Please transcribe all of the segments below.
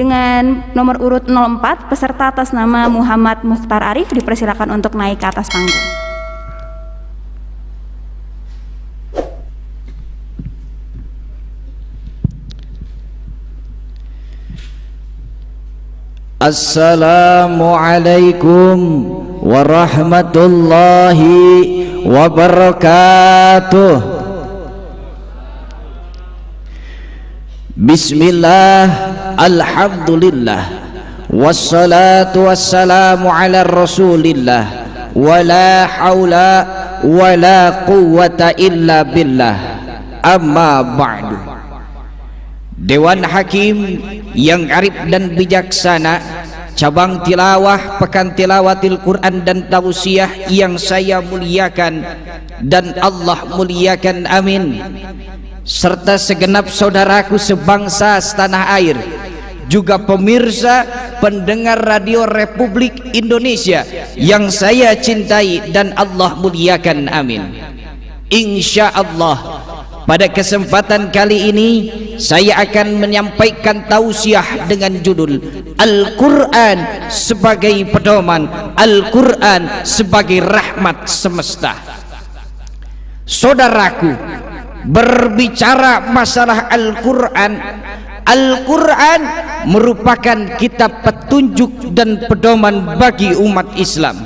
Dengan nomor urut 04, peserta atas nama Muhammad Mukhtar Arif dipersilakan untuk naik ke atas panggung. Assalamualaikum warahmatullahi wabarakatuh. Bismillah, alhamdulillah, wassalatu wassalamu ala rasulillah, wala hawla wala quwwata illa billah, amma ba'du. Dewan Hakim yang arif dan bijaksana, cabang tilawah Pekan Tilawatil Quran dan Tausiah yang saya muliakan dan Allah muliakan, amin. Serta segenap saudaraku sebangsa setanah air, juga pemirsa pendengar Radio Republik Indonesia yang saya cintai dan Allah muliakan, amin. Insya Allah pada kesempatan kali ini saya akan menyampaikan tausiah dengan judul Al-Quran sebagai pedoman, Al-Quran sebagai rahmat semesta. Saudaraku, berbicara masalah Al-Quran, Al-Quran merupakan kitab petunjuk dan pedoman bagi umat Islam.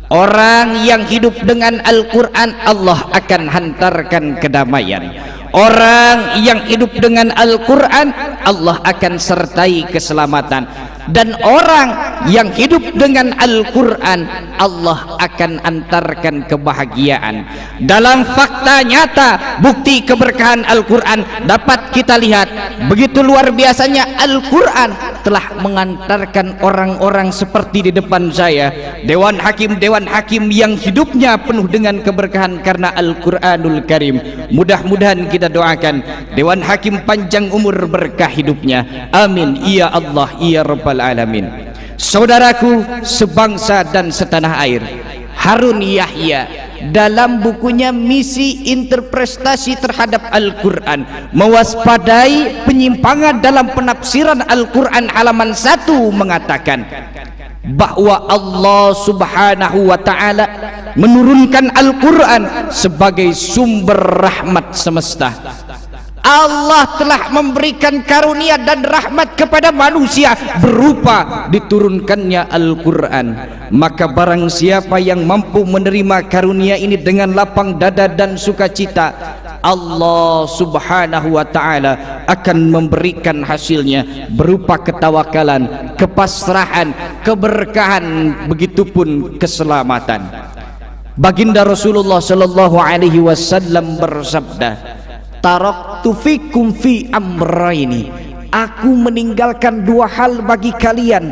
Orang yang hidup dengan Al-Quran, Allah akan hantarkan kedamaian. Orang yang hidup dengan Al-Quran, Allah akan sertai keselamatan. Dan orang yang hidup dengan Al-Quran, Allah akan antarkan kebahagiaan. Dalam fakta nyata, bukti keberkahan Al-Quran dapat kita lihat. Begitu luar biasanya Al-Quran telah mengantarkan orang-orang seperti di depan saya, Dewan Hakim yang hidupnya penuh dengan keberkahan karena Al-Quranul Karim. Mudah-mudahan kita doakan Dewan Hakim panjang umur, berkah hidupnya, amin ya Allah ya Rabbal Alamin. Saudaraku sebangsa dan setanah air, Harun Yahya dalam bukunya Misi Interpretasi Terhadap Al-Quran mewaspadai penyimpangan dalam penafsiran Al-Quran halaman 1 mengatakan bahwa Allah Subhanahu wa Ta'ala menurunkan Al-Quran sebagai sumber rahmat semesta. Allah telah memberikan karunia dan rahmat kepada manusia berupa diturunkannya Al-Quran. Maka barang siapa yang mampu menerima karunia ini dengan lapang dada dan sukacita, Allah Subhanahu wa Ta'ala akan memberikan hasilnya berupa ketawakalan, kepasrahan, keberkahan, begitupun keselamatan. Baginda Rasulullah sallallahu alaihi wasallam bersabda, taraktu fikum fi amraini, aku meninggalkan dua hal bagi kalian,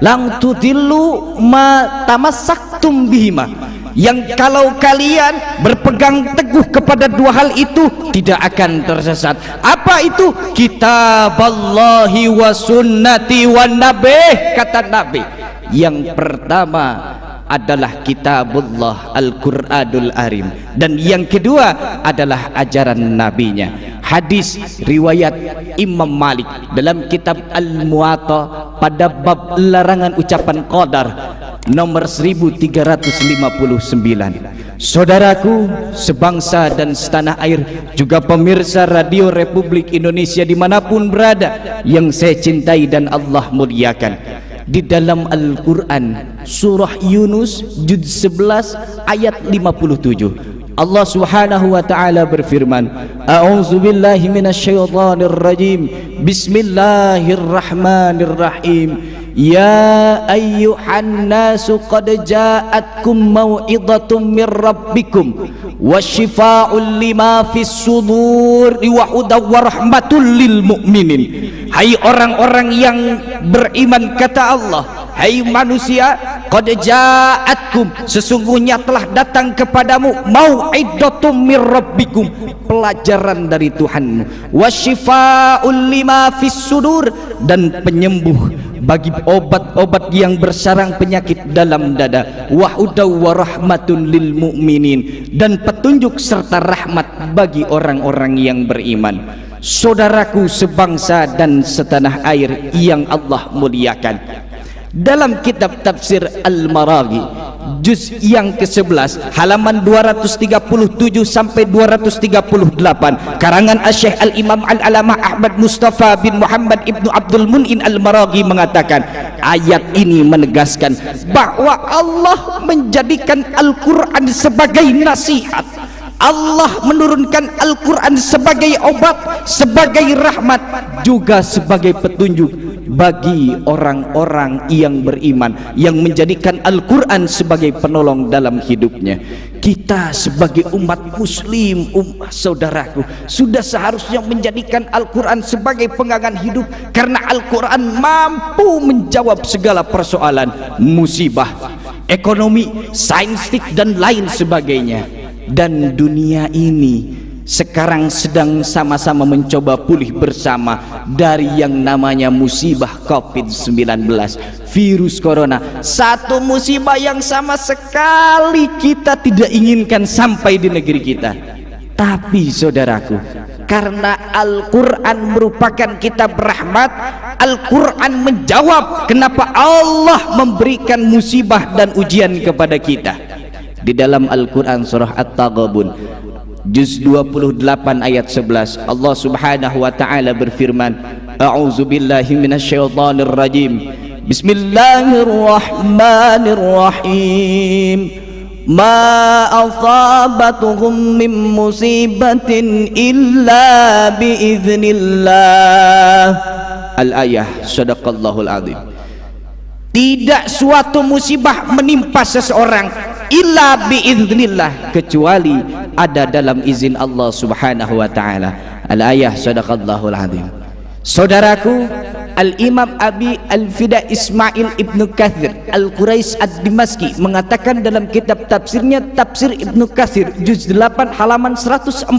lang tudillu ma tamassaktum bihima, yang kalau kalian berpegang teguh kepada dua hal itu tidak akan tersesat. Apa itu? Kitaballahi wa sunnati wa nabi, kata Nabi. Yang pertama adalah kitabullah Al-Quranul Karim, dan yang kedua adalah ajaran nabinya. Hadis riwayat Imam Malik dalam kitab Al-Muwatta pada bab larangan ucapan qadar nomor 1359. Saudaraku sebangsa dan setanah air, juga pemirsa Radio Republik Indonesia dimanapun berada yang saya cintai dan Allah muliakan, di dalam Al-Quran surah Yunus juz 11 ayat 57 Allah Subhanahu wa Ta'ala berfirman, a'udzubillahi minasyaitonir rajim, bismillahirrahmanirrahim, ya ayyuhan nasu qad ja'atkum mau'izatum mir rabbikum wasyifaa'un lima fis sudur wa hudaw wa rahmatul lil mu'minin. Hai orang-orang yang beriman, kata Allah, hai manusia, qad ja'atkum, sesungguhnya telah datang kepadamu, mau'izatum mir rabbikum, pelajaran dari Tuhanmu, wasyifaa'un lima fis sudur, dan penyembuh bagi obat-obat yang bersarang penyakit dalam dada, wa hudaw wa rahmatun lil mu'minin, dan petunjuk serta rahmat bagi orang-orang yang beriman. saudaraku sebangsa dan setanah air yang Allah muliakan. Dalam kitab tafsir Al-Maraghi juz yang ke-11 halaman 237 sampai 238 karangan Asy-Syaikh Al-Imam Al-Alamah Ahmad Mustafa bin Muhammad Ibnu Abdul Mun'in Al-Maraghi mengatakan, ayat ini menegaskan bahwa Allah menjadikan Al-Quran sebagai nasihat. Allah menurunkan Al-Quran sebagai obat, sebagai rahmat, juga sebagai petunjuk bagi orang-orang yang beriman, yang menjadikan Al-Quran sebagai penolong dalam hidupnya. Kita sebagai umat muslim, saudaraku, sudah seharusnya menjadikan Al-Quran sebagai pegangan hidup, karena Al-Quran mampu menjawab segala persoalan, musibah, ekonomi, sainstik, dan lain sebagainya. Dan dunia ini sekarang sedang sama-sama mencoba pulih bersama dari yang namanya musibah COVID-19, virus corona. Satu musibah yang sama sekali kita tidak inginkan sampai di negeri kita. Tapi saudaraku, karena Al-Quran merupakan kitab rahmat, Al-Quran menjawab kenapa Allah memberikan musibah dan ujian kepada kita. Di dalam Al-Quran surah At-Taghabun juz 28 ayat 11 Allah Subhanahu wa taala berfirman, A'udzu billahi minasyaitonir rajim. Bismillahirrahmanirrahim. Ma asabatuhum min musibatin illa biiznillah. Al-ayah, sadaqallahul azim. Tidak suatu musibah menimpa seseorang illa biiznillah, kecuali ada dalam izin Allah Subhanahu wa taala. Al-ayah, sadaqallahul azim. Saudaraku, Al-Imam Abi Al-Fida Ismail Ibnu Katsir Al-Quraisy Ad-Dimashqi mengatakan dalam kitab tafsirnya Tafsir Ibnu Katsir juz 8 halaman 140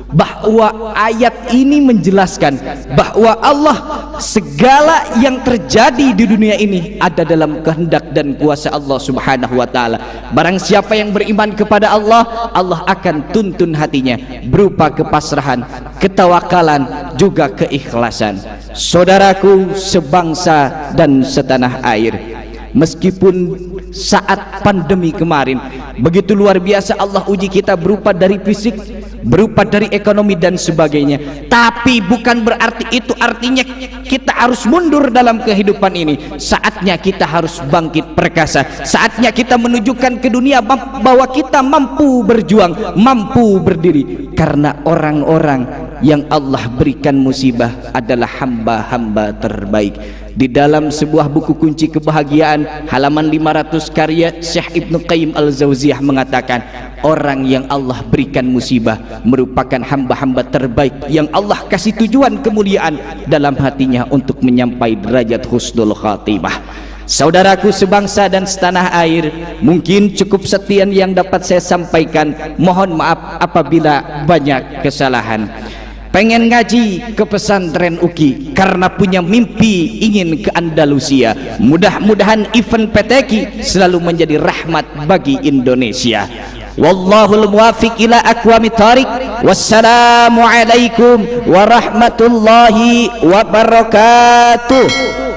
bahwa ayat ini menjelaskan bahwa Allah, segala yang terjadi di dunia ini ada dalam kehendak dan kuasa Allah Subhanahu wa taala. Barang siapa yang beriman kepada Allah, Allah akan tuntun hatinya berupa kepasrahan, ketawakalan, juga keikhlasan. Saudaraku sebangsa dan setanah air, meskipun saat pandemi kemarin begitu luar biasa Allah uji kita berupa dari fisik, berupa dari ekonomi dan sebagainya, tapi bukan berarti itu artinya kita harus mundur dalam kehidupan ini. Saatnya kita harus bangkit perkasa, saatnya kita menunjukkan ke dunia bahwa kita mampu berjuang, mampu berdiri, karena orang-orang yang Allah berikan musibah adalah hamba-hamba terbaik. Di dalam sebuah buku kunci kebahagiaan halaman 500 karya Syekh Ibnu Qayyim Al-Jauziyah mengatakan, orang yang Allah berikan musibah merupakan hamba-hamba terbaik yang Allah kasih tujuan kemuliaan dalam hatinya untuk menyampai derajat husnul khatimah. Saudaraku sebangsa dan setanah air, mungkin cukup sekian yang dapat saya sampaikan. Mohon maaf apabila banyak kesalahan. Pengen ngaji ke pesantren UKI karena punya mimpi ingin ke Andalusia. Mudah-mudahan event PTQ selalu menjadi rahmat bagi Indonesia. Wallahul muwafiq ila aqwamit thariq. Wassalamu alaikum warahmatullahi wabarakatuh.